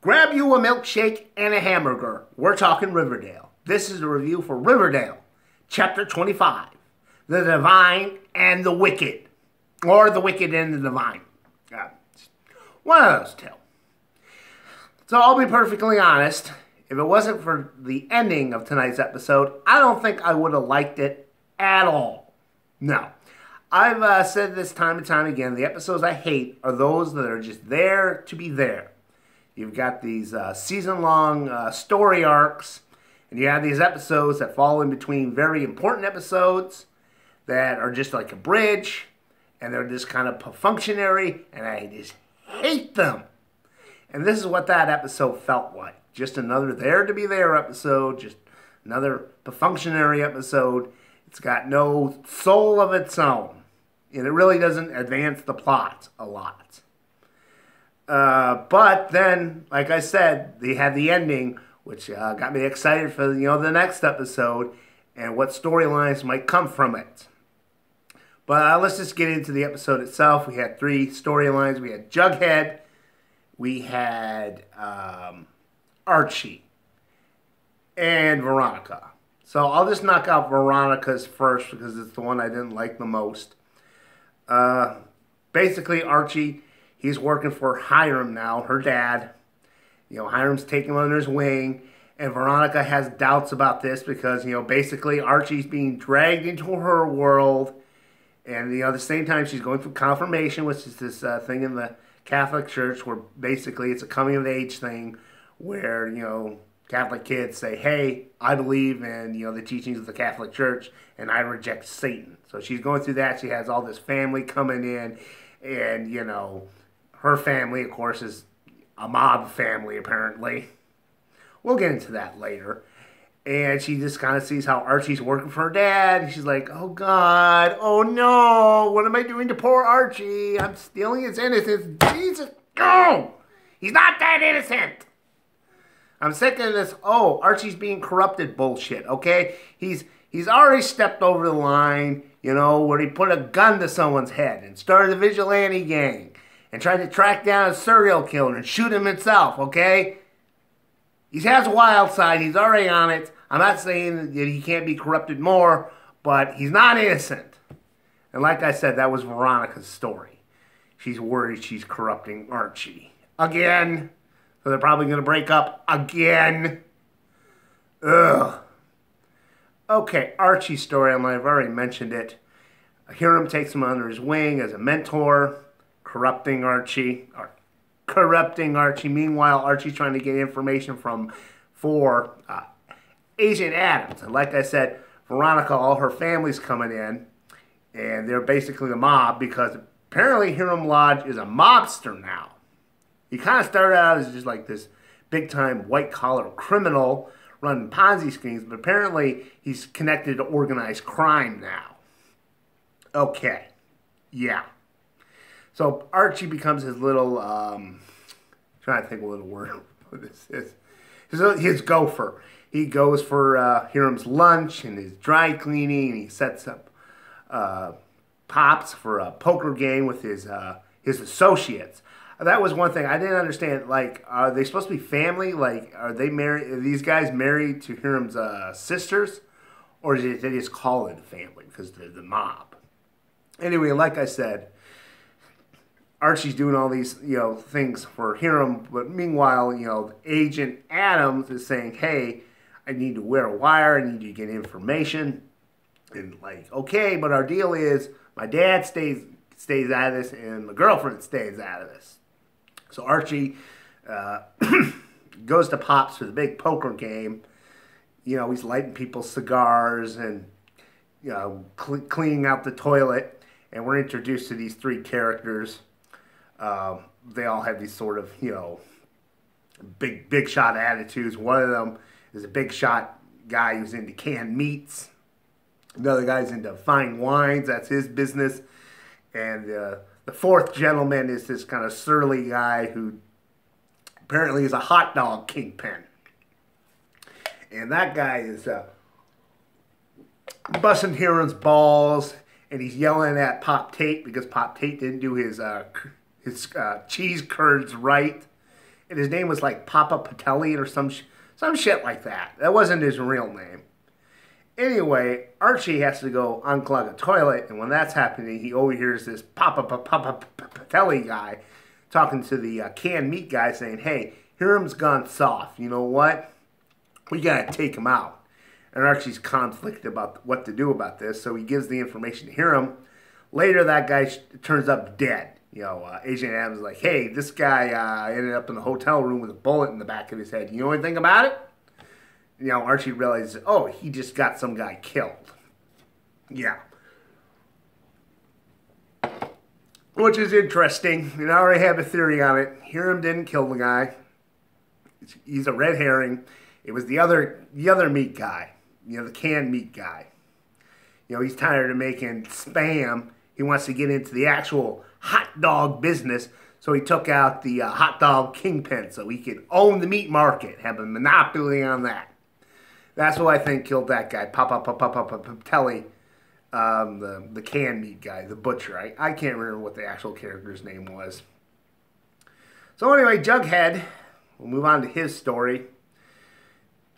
Grab you a milkshake and a hamburger. We're talking Riverdale. This is a review for Riverdale, Chapter 25, The Devine and the Wicked. Or The Wicked and the Devine. One of those two. So I'll be perfectly honest. If it wasn't for the ending of tonight's episode, I don't think I would have liked it at all. No. I've said this time and time again, the episodes I hate are those that are just there to be there. You've got these season-long story arcs, and you have these episodes that fall in between very important episodes that are just like a bridge, and they're just kind of perfunctory, and I just hate them. And this is what that episode felt like. Just another there-to-be-there episode, just another perfunctory episode. It's got no soul of its own, and it really doesn't advance the plot a lot. But then, like I said, they had the ending, which got me excited for the next episode and what storylines might come from it. But let's just get into the episode itself. We had three storylines. We had Jughead, we had Archie, and Veronica. So I'll just knock out Veronica's first because it's the one I didn't like the most. Basically, Archie, he's working for Hiram now, her dad. Hiram's taking him under his wing. And Veronica has doubts about this because, basically Archie's being dragged into her world. And, at the same time, she's going through confirmation, which is this thing in the Catholic Church where basically it's a coming-of-age thing where, Catholic kids say, hey, I believe in, the teachings of the Catholic Church and I reject Satan. So she's going through that. She has all this family coming in and, her family, of course, is a mob family, apparently. We'll get into that later. And she just kind of sees how Archie's working for her dad. And she's like, oh, God. Oh, no. What am I doing to poor Archie? I'm stealing his innocence. Jesus. Oh, he's not that innocent. I'm sick of this, Archie's being corrupted bullshit, okay? He's already stepped over the line, where he put a gun to someone's head and started a vigilante gang. And tried to track down a serial killer and shoot him himself, okay? He has a wild side. He's already on it. I'm not saying that he can't be corrupted more, but he's not innocent. And like I said, that was Veronica's story. She's worried she's corrupting Archie. Again. So they're probably going to break up again. Ugh. Okay, Archie's story, I've already mentioned it. Hiram takes him under his wing as a mentor. Corrupting Archie. Meanwhile, Archie's trying to get information for Agent Adams. And like I said, Veronica, all her family's coming in. And they're basically the mob because apparently Hiram Lodge is a mobster now. He kind of started out as just like this big-time white-collar criminal running Ponzi schemes. But apparently he's connected to organized crime now. Okay. Yeah. So Archie becomes his little, trying to think of a little word what this is. His gopher. He goes for Hiram's lunch and his dry cleaning, and he sets up Pops for a poker game with his associates. That was one thing I didn't understand. Like, are they supposed to be family? Like, are these guys married to Hiram's sisters? Or did they just call it family because they're the mob? Anyway, like I said, Archie's doing all these, things for Hiram, but meanwhile, Agent Adams is saying, hey, I need to wear a wire, I need to get information. And like, okay, but our deal is my dad stays out of this and my girlfriend stays out of this. So Archie goes to Pops for the big poker game. He's lighting people's cigars and, cleaning out the toilet. And we're introduced to these three characters. They all have these sort of, big shot attitudes. One of them is a big shot guy who's into canned meats. Another guy's into fine wines. That's his business. And the fourth gentleman is this kind of surly guy who apparently is a hot dog kingpin. And that guy is busting Hiram's balls. And he's yelling at Pop Tate because Pop Tate didn't do his cheese curds right. and his name was like Papa Patelli or some shit like that. That wasn't his real name. Anyway, Archie has to go unclog a toilet, and when that's happening, he overhears this Papa Patelli guy talking to the canned meat guy saying, hey, Hiram's gone soft. You know what? We gotta take him out. And Archie's conflicted about what to do about this, so he gives the information to Hiram. Later, that guy turns up dead. Agent Adams is like, hey, this guy ended up in the hotel room with a bullet in the back of his head. You know anything about it? Archie realizes, oh, he just got some guy killed. Yeah. Which is interesting. And I already have a theory on it. Hiram didn't kill the guy. He's a red herring. It was the other meat guy. The canned meat guy. He's tired of making spam. He wants to get into the actual hot dog business. So he took out the hot dog kingpin so he could own the meat market, have a monopoly on that. That's what I think killed that guy, Papa Patelli, the canned meat guy, the butcher. I can't remember what the actual character's name was. So anyway, Jughead, we'll move on to his story.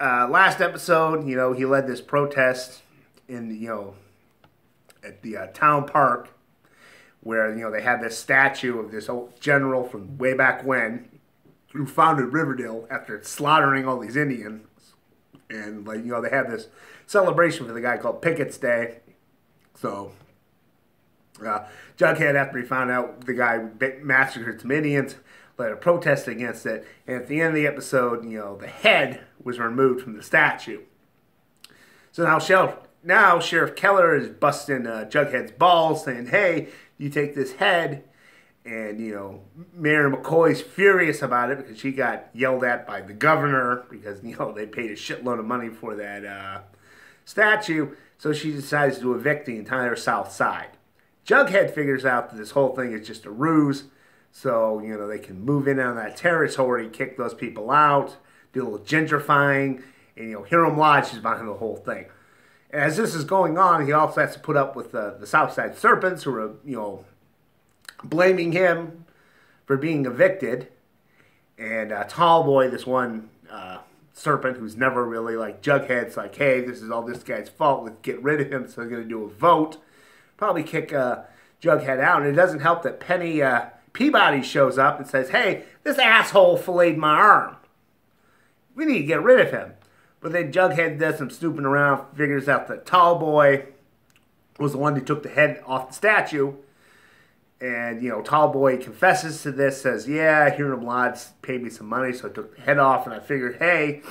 Last episode, he led this protest in, at the town park where, they had this statue of this old general from way back when who founded Riverdale after slaughtering all these Indians. And, they had this celebration for the guy called Pickett's Day. So, Jughead, after he found out the guy massacred some Indians, led a protest against it. And at the end of the episode, the head was removed from the statue. So now Sheriff Keller is busting Jughead's balls, saying, hey, you take this head. And, Mayor McCoy's furious about it because she got yelled at by the governor because, they paid a shitload of money for that statue. So she decides to evict the entire South Side. Jughead figures out that this whole thing is just a ruse. So, they can move in on that territory, kick those people out, do a little gentrifying. And, Hiram Lodge is behind the whole thing. And as this is going on, he also has to put up with the South Side Serpents who are, blaming him for being evicted. And Tall Boy, this one serpent who's never really like Jughead's like, hey, this is all this guy's fault. Let's get rid of him. So they're going to do a vote. Probably kick Jughead out. And it doesn't help that Penny Peabody shows up and says, hey, this asshole filleted my arm. We need to get rid of him. But then Jughead does some snooping around, figures out that Tall Boy was the one who took the head off the statue. And, Tall Boy confesses to this, says, yeah, Hiram Lodge paid me some money, so I took the head off, and I figured, hey,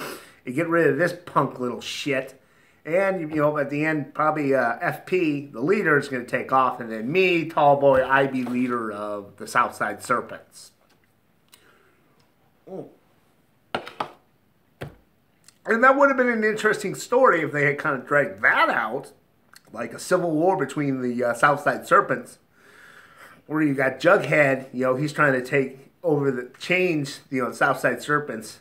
you get rid of this punk little shit. And, at the end, probably FP, the leader, is going to take off, and then me, Tall Boy, I be leader of the Southside Serpents. Oh. And that would have been an interesting story if they had kind of dragged that out, like a civil war between the Southside Serpents. Where you got Jughead, he's trying to change the Southside Serpents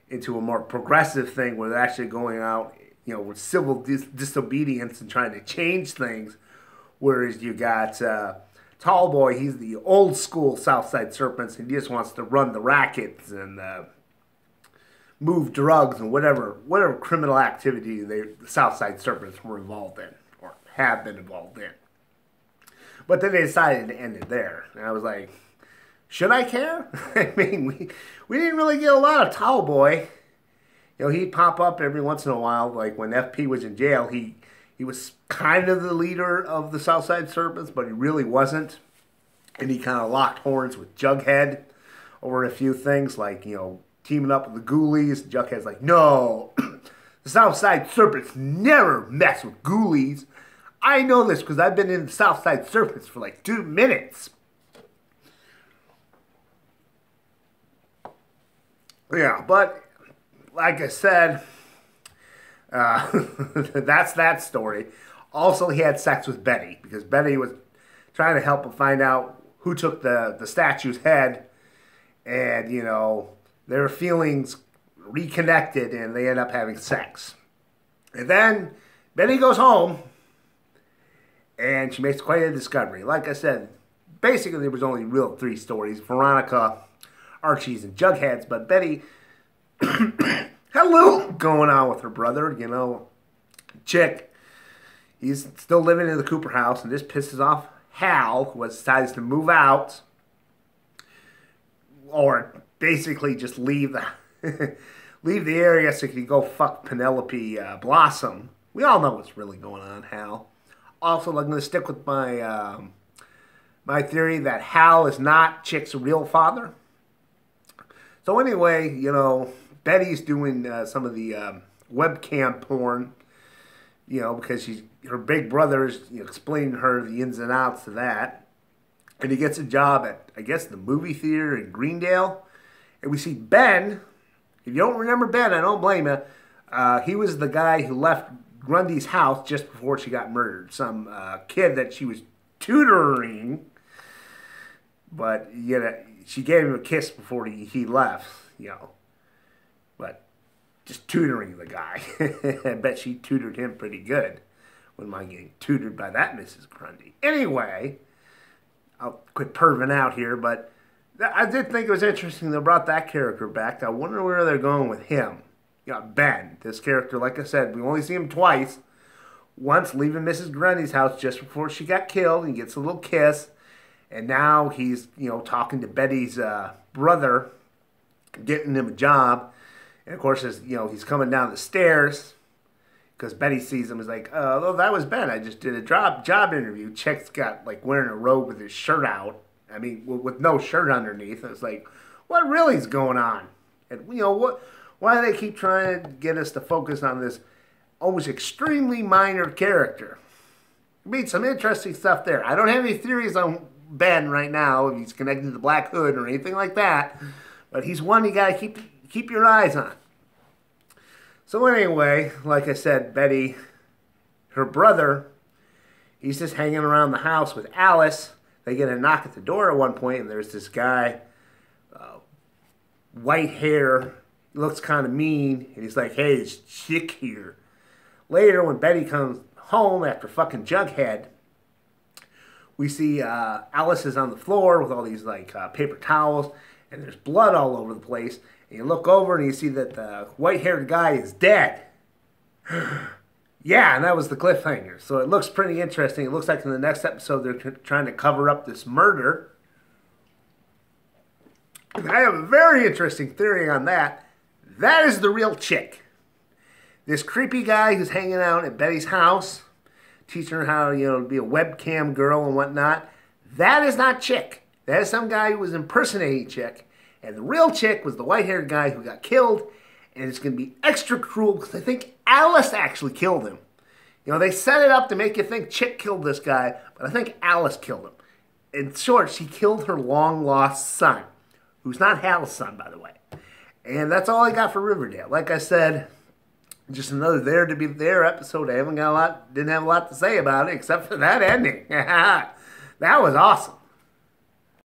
into a more progressive thing where they're actually going out, with civil disobedience and trying to change things. Whereas you got Tall Boy, he's the old school Southside Serpents, and he just wants to run the rackets and move drugs and whatever criminal activity the Southside Serpents were involved in or have been involved in. But then they decided to end it there. And I was like, should I care? I mean, we didn't really get a lot of Tall Boy. He'd pop up every once in a while. Like when FP was in jail, he was kind of the leader of the Southside Serpents, but he really wasn't. And he kind of locked horns with Jughead over a few things, like, teaming up with the Ghoulies. Jughead's like, no, the Southside Serpents never mess with Ghoulies. I know this because I've been in the Southside Serpents for like 2 minutes. Yeah, but like I said, that's that story. Also, he had sex with Betty because Betty was trying to help him find out who took the statue's head. And, their feelings reconnected and they end up having sex. And then Betty goes home. And she makes quite a discovery. Like I said, basically there was only real 3 stories. Veronica, Archies and Jugheads, but Betty had a little going on with her brother, you know. Chick, he's still living in the Cooper house, and this pisses off Hal, who decides to move out, or basically just leave the leave the area so he can go fuck Penelope Blossom. We all know what's really going on, Hal. Also, I'm going to stick with my my theory that Hal is not Chick's real father. So anyway, you know, Betty's doing some of the webcam porn, you know, because her big brother's, you know, explaining to her the ins and outs of that. And he gets a job at, I guess, the movie theater in Greendale. And we see Ben. If you don't remember Ben, I don't blame you. He was the guy who left Grundy's house just before she got murdered. Some kid that she was tutoring. But, you know, she gave him a kiss before he left, you know. But just tutoring the guy. I bet she tutored him pretty good. Wouldn't mind getting tutored by that Mrs. Grundy. Anyway, I'll quit perving out here, but I did think it was interesting they brought that character back. I wonder where they're going with him. You know, Ben, this character, like I said, we only see him twice. Once leaving Mrs. Grundy's house just before she got killed, and he gets a little kiss. And now he's, you know, talking to Betty's brother, getting him a job. And of course, as you know, he's coming down the stairs because Betty sees him. Is like, oh, that was Ben. I just did a job interview. Chick's got like wearing a robe with his shirt out. I mean, with no shirt underneath. It's like, what really is going on? And you know what? Why do they keep trying to get us to focus on this almost extremely minor character? Made some interesting stuff there. I don't have any theories on Ben right now, if he's connected to the Black Hood or anything like that. But he's one you got to keep your eyes on. So anyway, like I said, Betty, her brother, he's just hanging around the house with Alice. They get a knock at the door at one point, and there's this guy, white hair, looks kind of mean, and he's like, hey, it's Chick here. Later, when Betty comes home after fucking Jughead, we see Alice is on the floor with all these like paper towels, and there's blood all over the place. And you look over and you see that the white-haired guy is dead. Yeah, and that was the cliffhanger. So it looks pretty interesting. It looks like in the next episode they're trying to cover up this murder. And I have a very interesting theory on that. That is the real Chick. This creepy guy who's hanging out at Betty's house, teaching her how, you know, to be a webcam girl and whatnot. That is not Chick. That is some guy who was impersonating Chick. And the real Chick was the white-haired guy who got killed. And it's going to be extra cruel because I think Alice actually killed him. You know, they set it up to make you think Chick killed this guy, but I think Alice killed him. In short, she killed her long-lost son, who's not Hal's son, by the way. And that's all I got for Riverdale. Like I said, just another there to be there episode. I didn't have a lot to say about it except for that ending. That was awesome.